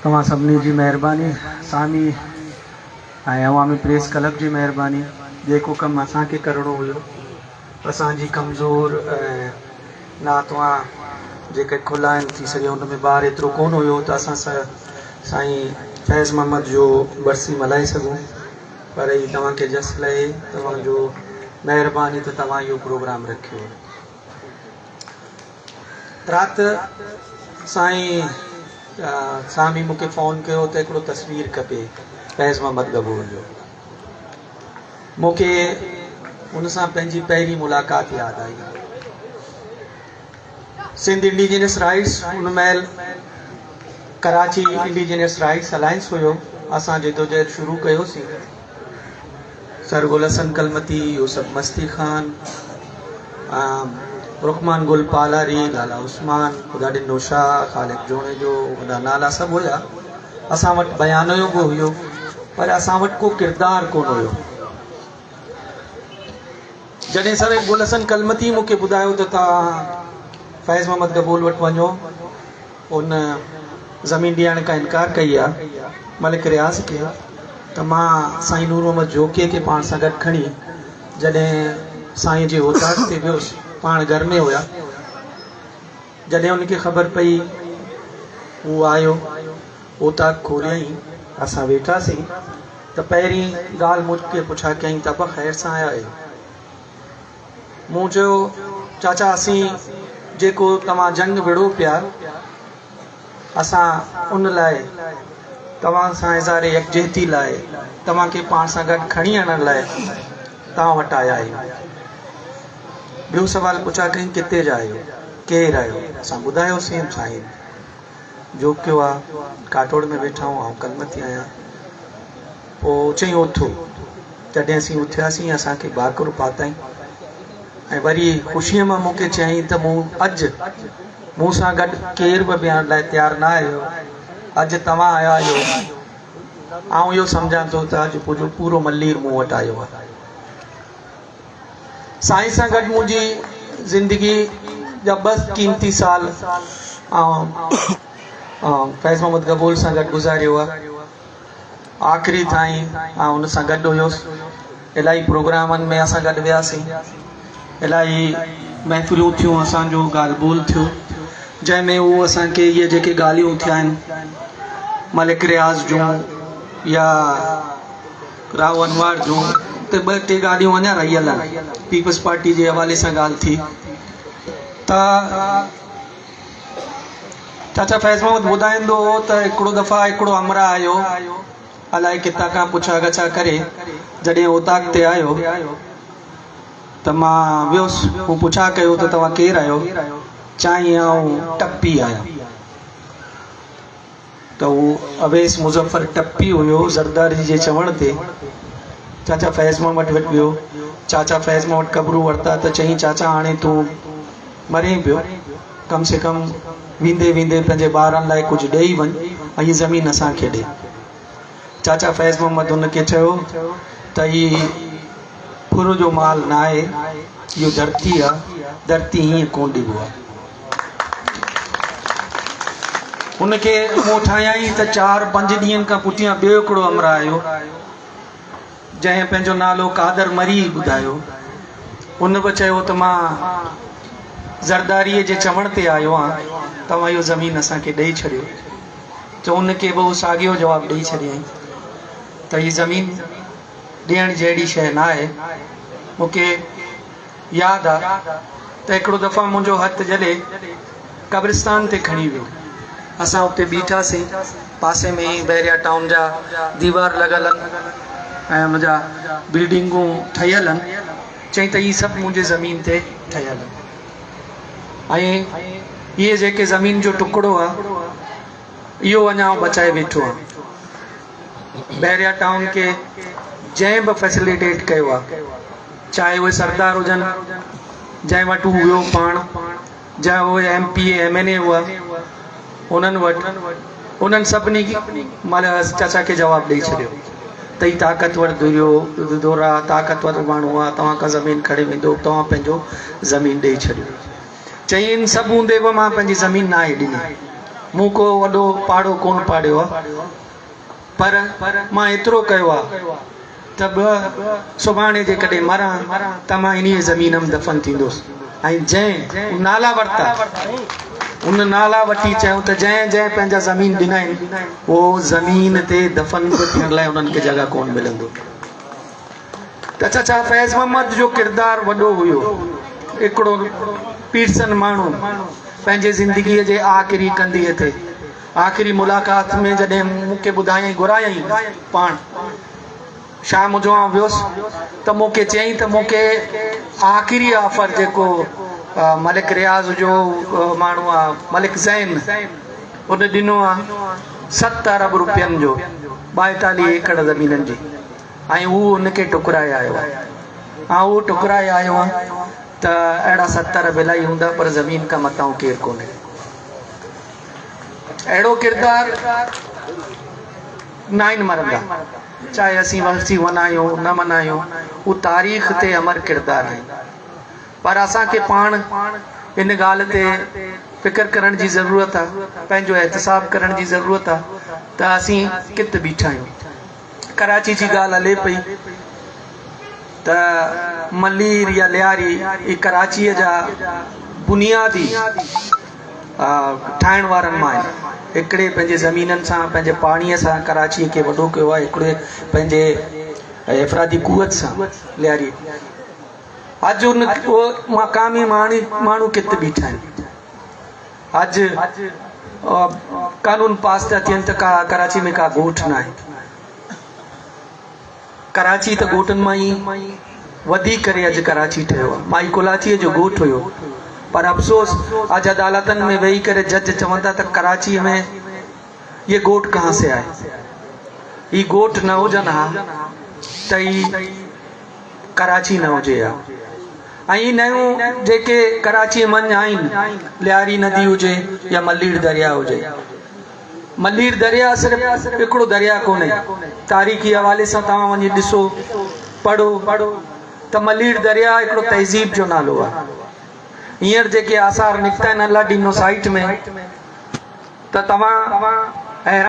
तव्हां सभिनी जी महिरबानी, सामी ऐं अवामी प्रेस क्लब जी महिरबानी। जेको कमु असांखे करिणो हुयो, असांजी कमज़ोर ऐं नातवा जेके खुला आहिनि थी सघे हुन में ॿार एतिरो कोन हुयो त असां साईं फैज़ मोहम्मद जो बरसी मल्हाए सघूं, पर ही तव्हांखे जस लहे, तव्हांजो महिरबानी त तव्हां इहो प्रोग्राम रखियो। राति साईं सामी मूंखे फ़ोन कयो त हिकिड़ो तस्वीर खपे फैज़ मोहम्मद गबूर जो। मूंखे उन सां पंहिंजी पहिरीं मुलाक़ात यादि आई। सिंध इंडिजिनस राइट्स उन महिल कराची इंडिजिनस राइट्स अलायंस हुयो, असां जदोजहद शुरू कयोसीं। सर गुल हसन कलमती, यूसुफ मस्ती खान, रुखमान गुल पालारी, लाला उस्मान, ख़ुदा ॾिनो शाह, ख़ालिद जोणे जो वॾा नाला सभु हुया। असां वटि बयान जो को हुयो, पर असां वटि को किरदारु कोन हुयो। जॾहिं सर गुल हसन कलमती मूंखे ॿुधायो त तव्हां फैज़ मोहम्मद गबूर वटि वञो, उन ज़मीन ॾियण खां इनकार कई आहे मलिक रियाज़ खे, त मां साईं नूर मोहम्मद जोकीअ खे पाण सां गॾु खणी जॾहिं साईं जे ओताक ते वियुसि, पाण घर में हुया, जॾहिं उनखे ख़बर पई उहो आयो, ओताक खोलियईं, असां वेठासीं त पहिरीं ॻाल्हि मूंखे पुछा कयईं त अबा ख़ैर सां आया आहियो। मूं चयो चाचा असीं जेको तव्हां जंग विड़ो पिया, असां उन लाइ तव्हां सां इज़ारे यकजहती लाइ तव्हांखे पाण सां गॾु खणी आणण लाइ तव्हां वटि आया आहियूं। ॿियो सवाल पुछा कयईं किथे जा आहियो, केरु आहियो? असां ॿुधायोसीं साईं जो कयो आहे, काठोड़ में वेठा आहियूं, ऐं कलमती आहियां। पोइ चईं उथो। तॾहिं असीं उथियासीं, असांखे बाकुर पाताईं ऐं वरी ख़ुशीअ मां मूंखे चयईं त मूं अॼु मूं सां गॾु केर बि विहण लाइ तयारु न आहियो, अॼु तव्हां आया आहियो, आउं इहो सम्झां थो त अॼु पूरो मलीर मूं वटि आयो आहे। साईं सां गॾु मुंहिंजी ज़िंदगी जा 2 क़ीमती साल फैज़ मोहम्मद गबूर सां गॾु गुज़ारियो आहे। आख़िरी ताईं उन सां गॾु हुयुसि, इलाही प्रोग्रामनि में असां गॾु वियासीं, इलाही महफ़िलूं थियूं, असांजो ॻाल्हि ॿोल थियो, जंहिंमें उहो असांखे इहे जेके ॻाल्हियूं थिया आहिनि मलिक रियाज़ जूं या राव अनवार जूं, त 2-3 ॻाल्हियूं अञा रहियल आहिनि। पीपल्स पार्टी जे हवाले सां ॻाल्हि थी त चाचा फैज़ मोहम्मद ॿुधाईंदो हो त हिकिड़ो दफ़ा हिकिड़ो अमरा आयो, अलाए किथां खां पुछा गछा करे, जॾहिं ओताक ते आयो त मां वियुसि। हू पुछा कयो त तव्हां केरु आहियो? चाईं ऐं टप्पी आहियां। त उहो अवेस मुज़फ़र टप्पी हुयो, ज़रदारी जे चवण ते चाचा फैज़ मोहम्मद वटि वियो। चाचा फैज़ मोहम्मद कबरू वरिता त चईं चाचा हाणे तूं मरे पियो, कम से कम वेंदे वेंदे पंहिंजे ॿारनि लाइ कुझु ॾेई वञ ऐं हीअ ज़मीन असांखे ॾे। चाचा फैज़ मोहम्मद हुनखे चयो त हीअ खुर जो माल न आहे, इहो धरती आहे, धरती हीअं कोन ॾिबो आहे। हुनखे मूं ठाहियईं त 4-5 ॾींहंनि खां पुठियां ॿियो हिकिड़ो अमरा आयो, जंहिं पंहिंजो नालो कादर मरी ॿुधायो। हुन बि चयो त मां ज़रदारीअ जे चवण ते आयो आहियां, तव्हां इहो ज़मीन असांखे ॾेई छॾियो। त हुनखे बि साॻियो जवाबु ॾेई छॾियईं त हीअ ज़मीन ॾियण जहिड़ी शइ न आहे। मूंखे यादि आहे त हिकिड़ो दफ़ा मुंहिंजो हथु जॾहिं कब्रिस्तान ते खणी वियो, असां उते बीठासीं, पासे में ई बैरिया टाउन जा दीवार लॻल आहिनि ऐं हुनजा बिल्डिंगूं ठहियल आहिनि। चई त इहे सभु मुंहिंजे ज़मीन ते ठहियल आहिनि ऐं इहे जेके ज़मीन जो टुकड़ो आहे इहो अञा बचाए वेठो आहे। बैरिया टाउन खे जंहिं बि फैसिलिटेट कयो आहे, चाहे उहे सरदार हुजनि जंहिं वटि हू वियो पाण, चाहे उहे MP MNA हुआ, उन्हनि वटि उन्हनि सभिनी चाचा खे जवाबु ॾेई छॾियो त ही ताक़तवर दौरा ताक़तवर माण्हू आहे, तव्हां खां ज़मीन खणे वेंदो, तव्हां पंहिंजो ज़मीन ॾेई छॾियो। चई इन सभु हूंदे बि मां पंहिंजी ज़मीन न आहे ॾिनी। मूं को वॾो पाड़ो कोन पाड़ियो आहे, पर मां एतिरो कयो आहे त सुभाणे जेकॾहिं मरां त मां इन ज़मीन में दफ़न थींदुसि। ऐं जंहिं नाला वरिता उन नाला वठी चयूं त जंहिं जंहिं पंहिंजा ज़मीन ॾिना आहिनि उहो ज़मीन ते दफ़न थियण लाइ उन्हनि खे जॻह कोन मिलंदो। त चाचा फैज़ मोहम्मद जो किरदारु वॾो हुयो। हिकिड़ो पीरसन माण्हू पंहिंजे ज़िंदगीअ जे आख़िरी कंदीअ ते आख़िरी मुलाक़ात में जॾहिं मूंखे ॿुधायईं घुरायईं पाण शाम जो आउं वियुसि त मूंखे चयईं त मूंखे आख़िरी ऑफर जेको मलिक रियाज़ जो माण्हू आहे मलिक ज़ैन उन ॾिनो आहे 7 अरब रुपयनि जो 42 एकड़ ज़मीननि जी, ऐं हू उनखे टुकराए आयो आहे। उहो टुकराए आयो आहे त अहिड़ा 7 अरब इलाही हूंदा पर ज़मीन खां मथां केरु कोन्हे। अहिड़ो किरदारु न आहिनि मरंदा, चाहे असीं वरसी मनायूं न मनायूं, हू तारीख़ ते अमर किरदारु आहिनि। पर असांखे पाण इन ॻाल्हि ते फ़िक्र करण जी ज़रूरत आहे, पंहिंजो एहतिसाब करण जी ज़रूरत आहे त असीं कित बीठा आहियूं। कराची जी ॻाल्हि हले पई त मलीर या लियारी ही कराचीअ जा बुनियादी ठाहिण वारनि मां आहिनि। हिकिड़े पंहिंजे ज़मीननि सां पंहिंजे पाणीअ सां कराचीअ खे वॾो कयो आहे, हिकिड़े पंहिंजे अफ़रादी कुवत सां लियारी। अॼु उन मक़ामी माण्हू कित बीठा आहिनि। अॼु कानून पास था थियनि त कराची में का ॻोठ न आहे। कराची त ॻोठनि मां ई वधी करे अॼु कराची ठहियो आहे। माई कुलाचीअ जो ॻोठ हुयो, पर अफ़सोस अॼु अदालतनि में वेही करे जज चवंदा त कराची में ये ॻोठ कहाँ से आए, ही ॻोठ न हुजनि हा त ही कराची न हुजे हा। ऐं ही नयूं जेके कराची मंझि आहिनि, लियारी नदी हुजे या मलीर दरिया हुजे, मलीर दरिया सिर्फ़ु हिकिड़ो दरिया कोन्हे। तारीख़ी हवाले सां तव्हां वञी ॾिसो पढ़ो त मलीर दरिया हिकिड़ो तहज़ीब जो नालो आहे। हींअर जेके आसार निकिता आहिनि अलाडीनो साइट में त तव्हां